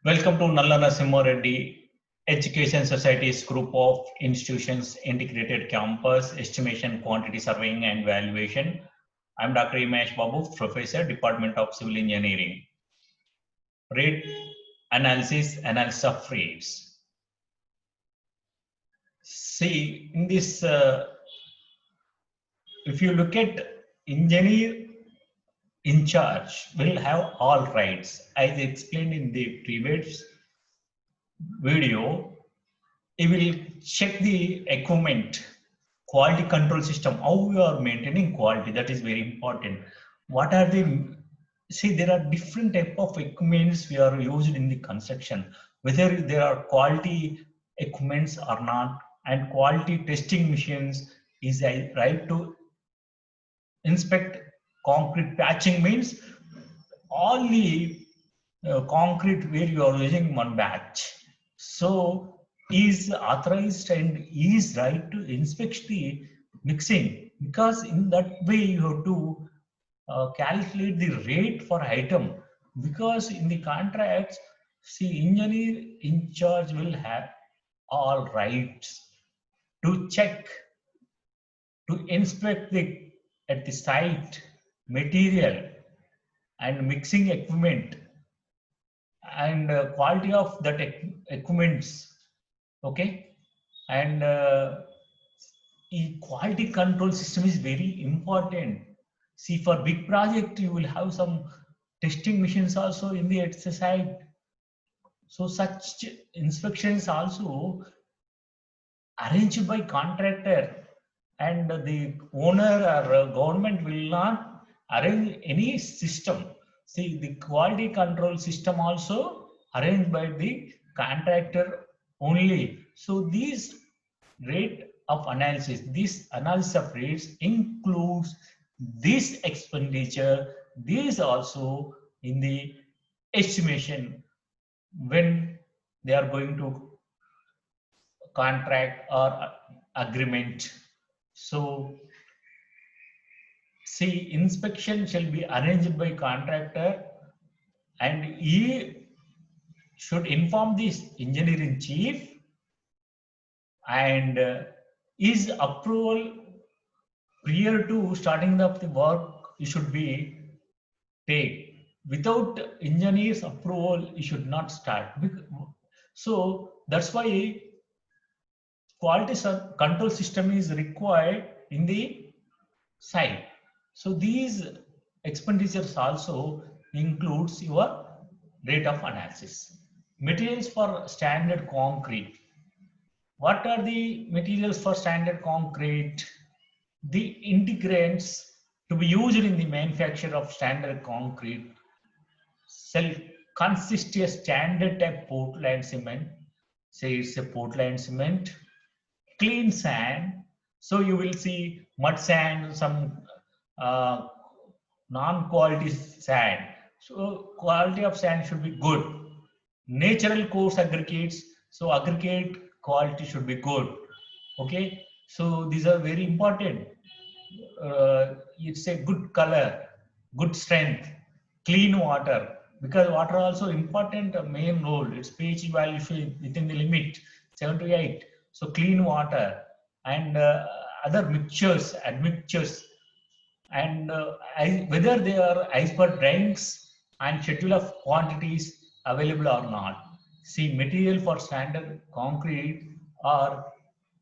Welcome to Nalla Narasimha Reddy Education Society's group of institutions, integrated campus, estimation, quantity surveying, and valuation. I'm Dr. Imesh Babu, Professor, Department of Civil Engineering. Rate analysis of rates. See, in this, if you look at engineer in charge, will have all rights. As explained in the previous video, it will check the equipment, quality control system, how you are maintaining quality. That is very important. What are the, see, there are different type of equipments we are used in the construction, whether there are quality equipments or not, and quality testing machines is a right to inspect concrete patching means all the concrete where you are using one batch. So is authorized and is right to inspect the mixing, because in that way you have to calculate the rate for item, because in the contracts, see, engineer in charge will have all rights to check, to inspect the at the site material and mixing equipment and quality of that equipments. Okay, and quality control system is very important. See, for big project you will have some testing machines also in the exercise, so such inspections also arranged by contractor, and the owner or government will not arrange any system. See, the quality control system also arranged by the contractor only. So these rate of analysis, this analysis of rates includes this expenditure. This also in the estimation when they are going to contract or agreement. So see, inspection shall be arranged by contractor, and he should inform this engineer in chief, and his approval prior to starting of the work it should be take. Without engineer's approval, it should not start. So that's why quality control system is required in the site. So these expenditures also includes your rate of analysis. Materials for standard concrete. What are the materials for standard concrete? The integrants to be used in the manufacture of standard concrete shall consist a standard type Portland cement. Say it's a Portland cement, clean sand. So you will see mud sand, some non-quality sand. So quality of sand should be good. Natural coarse aggregates. So aggregate quality should be good. Okay. So these are very important. It's a good color, good strength, clean water, because water also important main role. Its pH value within the limit 7 to 8. So clean water and other mixtures, admixtures, and whether they are as per drinks and schedule of quantities available or not. See, material for standard concrete are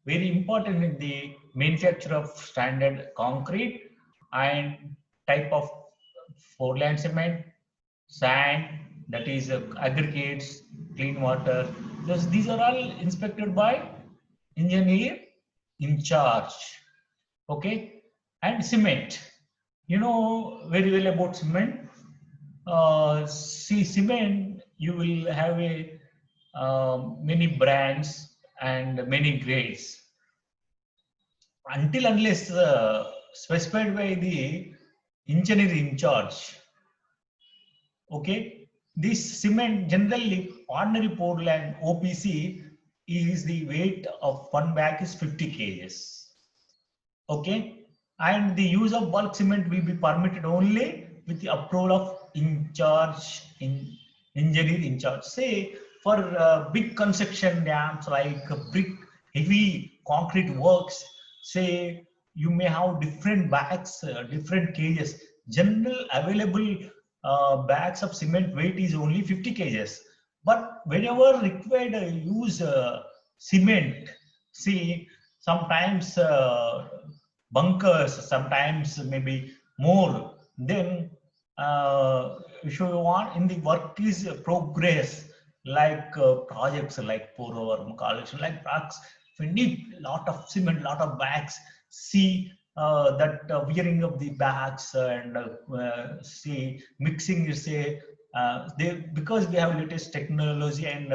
very important in the manufacture of standard concrete, and type of Portland cement, sand, that is aggregates, clean water. These are all inspected by engineer in charge. Okay, and cement. You know very well about cement. See, cement, you will have a many brands and many grades. Until unless specified by the engineer in charge. Okay, this cement generally ordinary Portland OPC is the weight of one bag is 50 kgs. Okay, and the use of bulk cement will be permitted only with the approval of in charge in engineer in charge. Say for big construction dams like brick, heavy concrete works, say you may have different bags, different kgs. General available bags of cement weight is only 50 kgs. But whenever required, use cement. See, sometimes bunkers, sometimes maybe more. Then if you want in the work is progress, like projects like Porovar, collection, like trucks, we need a lot of cement, lot of bags. See that wearing of the bags and see mixing is a they because we have latest technology and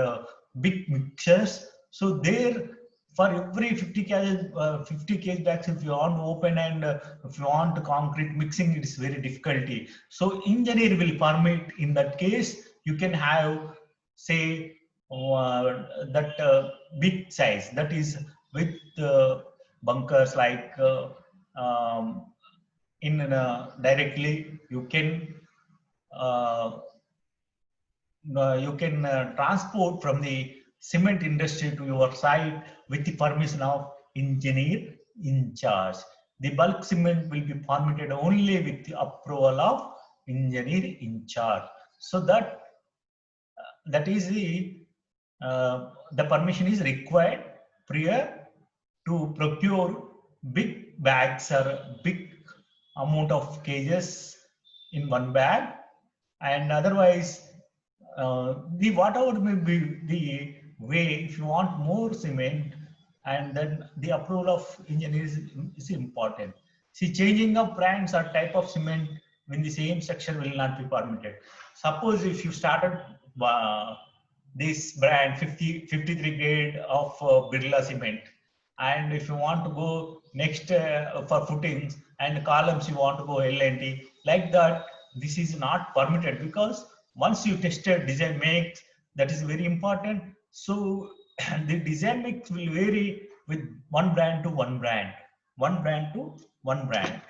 big mixers. So there for every 50 kg 50 kg bags, if you want to open and if you want concrete mixing, it is very difficulty. So engineer will permit in that case. You can have say that big size, that is with bunkers like in directly uh, you can transport from the cement industry to your site with the permission of engineer in charge. The bulk cement will be permitted only with the approval of engineer in charge. So that is the permission is required prior to procure big bags or big amount of kgs in one bag, and otherwise the whatever may be the way, if you want more cement, and then the approval of engineers is important. See, changing of brands or type of cement in the same section will not be permitted. Suppose if you started this brand 53 grade of Birla cement, and if you want to go next for footings and columns, you want to go L&T, like that, this is not permitted, because once you tested design mix, that is very important. So the design mix will vary with one brand to one brand, one brand to one brand.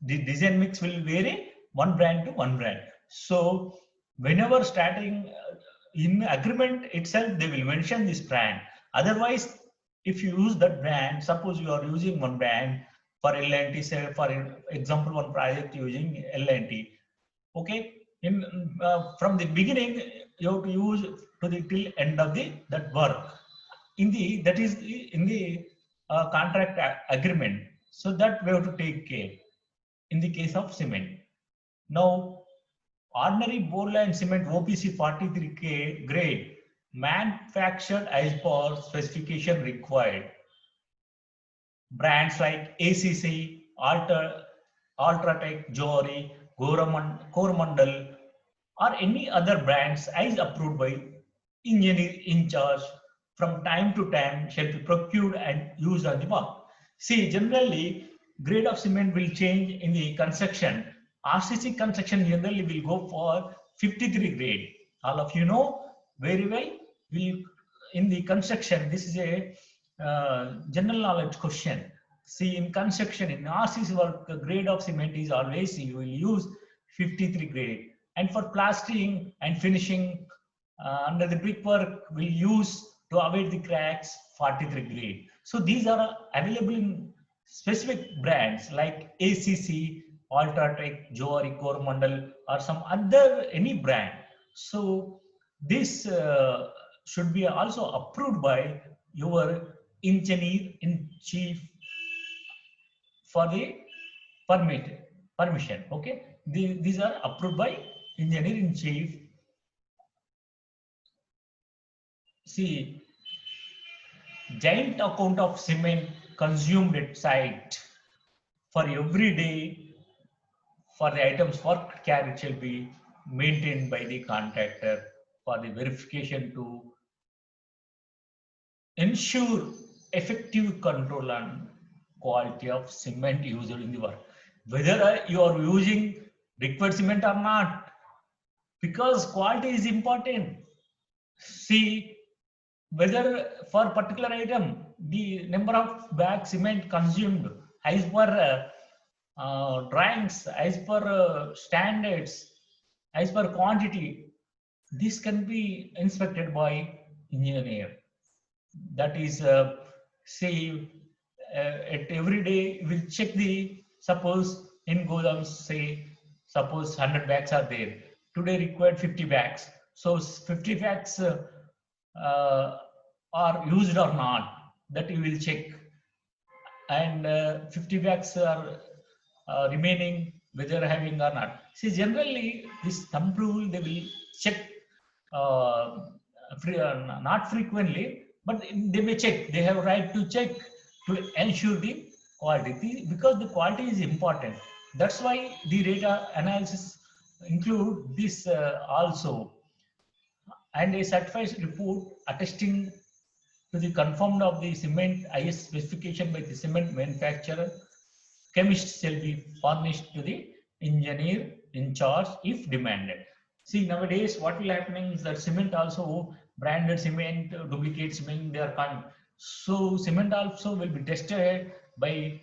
The design mix will vary one brand to one brand. So whenever starting in agreement itself, they will mention this brand. Otherwise, if you use that brand, suppose you are using one brand for L&T, say for example, one project using L&T, okay, in from the beginning you have to use to the till end of the that work in the that is in the contract agreement. So that we have to take care in the case of cement. Now, ordinary bore-line cement OPC 43K grade manufactured as per specification required. Brands like ACC, Ultratech, Jory, Coromandel, or any other brands as approved by engineer in charge from time to time shall be procured and used on the work. See, generally, grade of cement will change in the construction. RCC construction generally will go for 53 grade. All of you know very well. We in the construction, this is a general knowledge question. See, in construction, in RCC work, the grade of cement is always you will use 53 grade. And for plastering and finishing under the brickwork, we'll use to avoid the cracks 43 grade. So these are available in specific brands like ACC, Ultratech, Jory, Coromandel, or some other any brand. So this should be also approved by your engineer in chief for the permission. Okay, these are approved by engineer in chief. See, giant amount of cement consumed at site for every day for the items work carried shall be maintained by the contractor for the verification to ensure effective control on quality of cement used in the work. Whether you are using liquid cement or not, because quality is important. See, whether for particular item, the number of bag cement consumed as per drawings, as per standards, as per quantity, this can be inspected by engineer. That is, say, at every day we'll check the, suppose in Godams, say, suppose 100 bags are there. Today required 50 bags. So 50 bags are used or not, that you will check. And 50 bags are remaining, whether having or not. See, generally, this thumb rule, they will check, uh, not frequently, but they may check. They have a right to check to ensure the quality, because the quality is important. That's why the data analysis include this also. And a certified report attesting to the confirmed of the cement IS specification by the cement manufacturer. Chemist shall be furnished to the engineer in charge if demanded. See, nowadays what will happening is that cement also, branded cement, duplicate cement, they are coming. So cement also will be tested by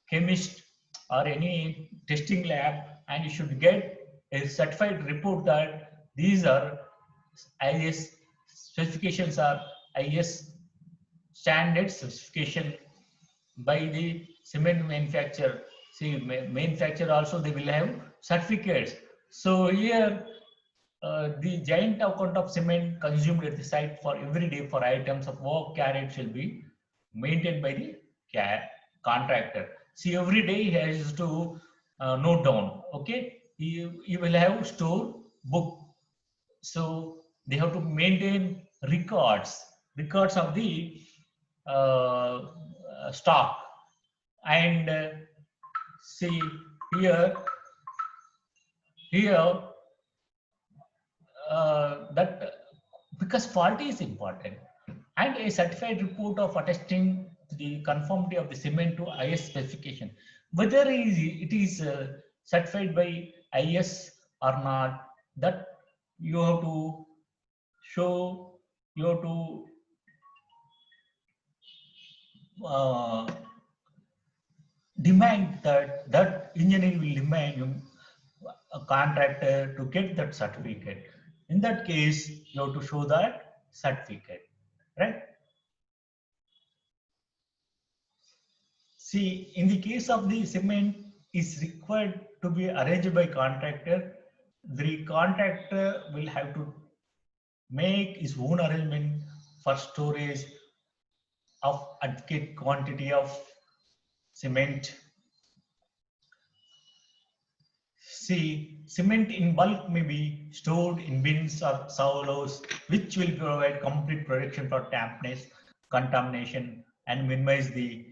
chemist or any testing lab, and you should get a certified report that these are IS specifications, are IS standard specification by the cement manufacturer. See, manufacturer also, they will have certificates. So here, the giant amount of cement consumed at the site for every day for items of work carried shall be maintained by the contractor. See, every day he has to note down. Okay, he will have store book. So they have to maintain records of the stock. And see, here here that, because quality is important, and a certified report of attesting the conformity of the cement to IS specification, whether it is certified by IS or not, that you have to show, you have to demand that engineer will demand you, a contractor, to get that certificate. In that case, you have to show that certificate, right? See, in the case of the cement is required to be arranged by contractor, the contractor will have to make his own arrangement for storage of adequate quantity of cement. See, cement in bulk may be stored in bins or silos, which will provide complete protection for dampness, contamination, and minimize the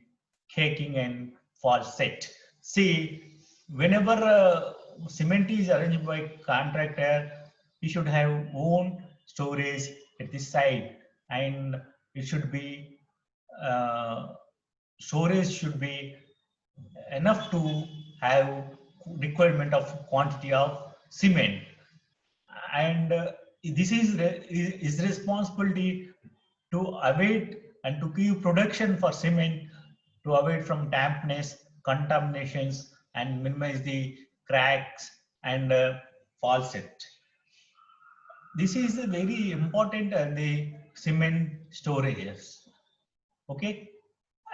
caking and fall set. See, whenever cement is arranged by contractor, he should have own storage at the site, and it should be, storage should be enough to have requirement of quantity of cement. And this is responsibility to avoid and to keep production for cement, to avoid from dampness, contaminations, and minimize the cracks and fall set. This is very important, the cement storages. Okay,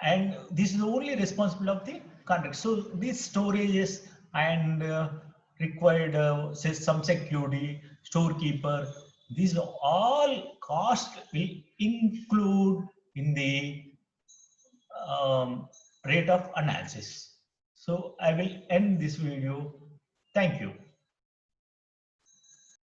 and this is only responsible of the contract. So these storages and required, say, some security, storekeeper, these all cost will include in the rate of analysis. So I will end this video. Thank you.